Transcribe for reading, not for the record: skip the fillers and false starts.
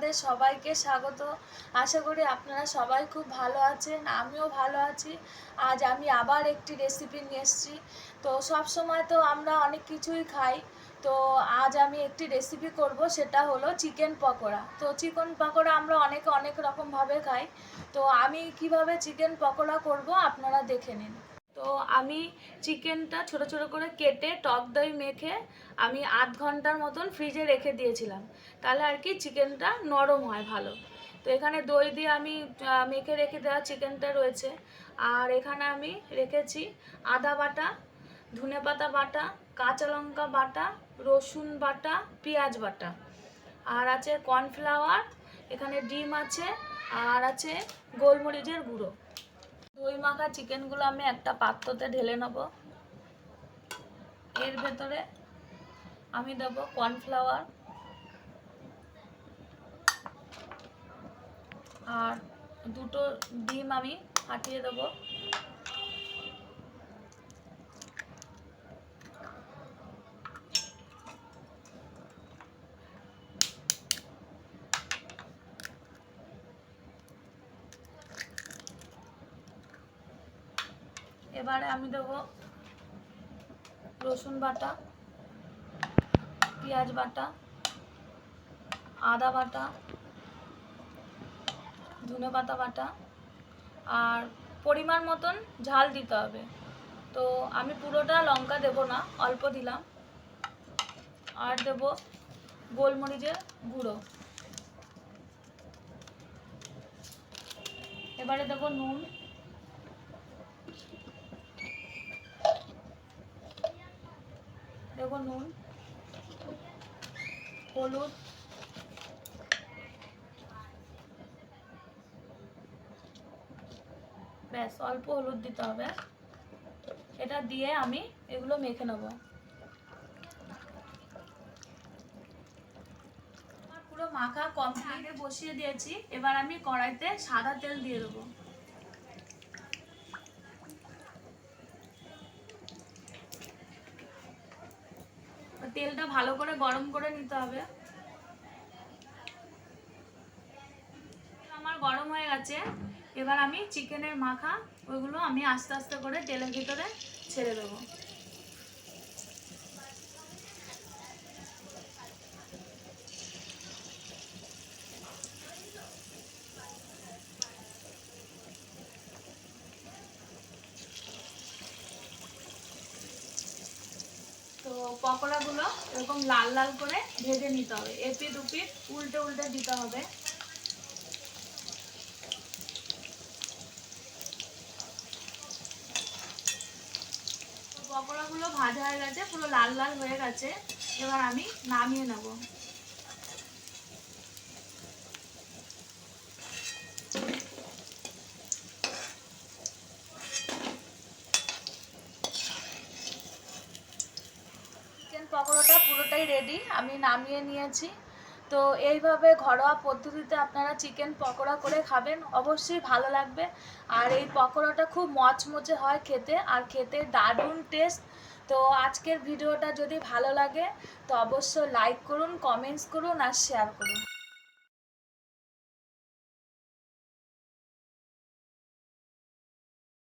আপনাদের সবাইকে স্বাগত। আশা করি আপনারা সবাই খুব ভালো আছেন, আমিও ভালো আছি। আজ আমি আবার একটি রেসিপি নিয়ে এসেছি। তো সব সময় তো আমরা অনেক কিছুই খাই, তো আজ আমি একটি রেসিপি করব, সেটা হলো চিকেন পকোড়া। তো চিকেন পকোড়া আমরা অনেকে অনেক রকমভাবে খাই। তো আমি কিভাবে চিকেন পকোড়া করব আপনারা দেখে নিন। তো আমি চিকেনটা ছোট ছোট করে কেটে টক দই মেখে আমি আধ ঘন্টার মতন ফ্রিজে রেখে দিয়েছিলাম, তাহলে আর কি চিকেনটা নরম হয় ভালো। তো এখানে দই দিয়ে আমি মেখে রেখে দেওয়া চিকেনটা রয়েছে। আর এখানে আমি রেখেছি আদা বাটা, ধনেপাতা বাটা, কাঁচা লঙ্কা বাটা, রসুন বাটা, পেঁয়াজ বাটা, আর আছে কর্নফ্লাওয়ার, এখানে ডিম আছে, আর আছে গোলমরিচের গুঁড়ো। দই মাখা চিকেনগুলো আমি একটা পাত্রতে ঢেলে নেব। এর ভেতরে আমি দেব কর্নফ্লাওয়ার আর দুটো ডিম আমি ফাটিয়ে দেব। এবারে আমি দেব রসুন বাটা, পেঁয়াজ বাটা, আদা বাটা, ধনেপাতা বাটা, আর পরিমাণ মতন ঝাল দিতে হবে। তো আমি পুরোটা লঙ্কা দেব না, অল্প দিলাম। আর দেব গোলমরিচের গুঁড়ো। এবারে দেব নুন, হলুদ, ব্যাস অল্প হলুদ দিতে হবে। এটা দিয়ে আমি এগুলো মেখে নেব। পুরো মাখা কমপ্লিট বসিয়ে দিয়েছি। এবার আমি কড়াইতে সাদা তেল দিয়ে দেবো। তেলটা ভালো করে গরম করে নিতে হবে। আমার গরম হয়ে গেছে। এবার আমি চিকেনের মাখা ওইগুলো আমি আস্তে আস্তে করে তেলের ভিতরে ছেড়ে দেবো। তো পকোড়াগুলো এরকম লাল লাল করে ভেজে নিতে হবে, এপিট উপিট উল্টে উল্টে দিতে হবে। পকোড়াগুলো ভাজা হয়ে গেছে, পুরো লাল লাল হয়ে গেছে। এবার আমি নামিয়ে নেব। চিকেন পকোড়াটা পুরোটাই রেডি, আমি নামিয়ে নিয়েছি। তো এইভাবে ঘরোয়া পদ্ধতিতে আপনারা চিকেন পকোড়া করে খাবেন, অবশ্যই ভালো লাগবে। আর এই পকোড়াটা খুব মচমচে হয় খেতে, আর খেতে দারুণ টেস্ট। তো আজকের ভিডিওটা যদি ভালো লাগে তো অবশ্যই লাইক করুন, কমেন্টস করুন আর শেয়ার করুন।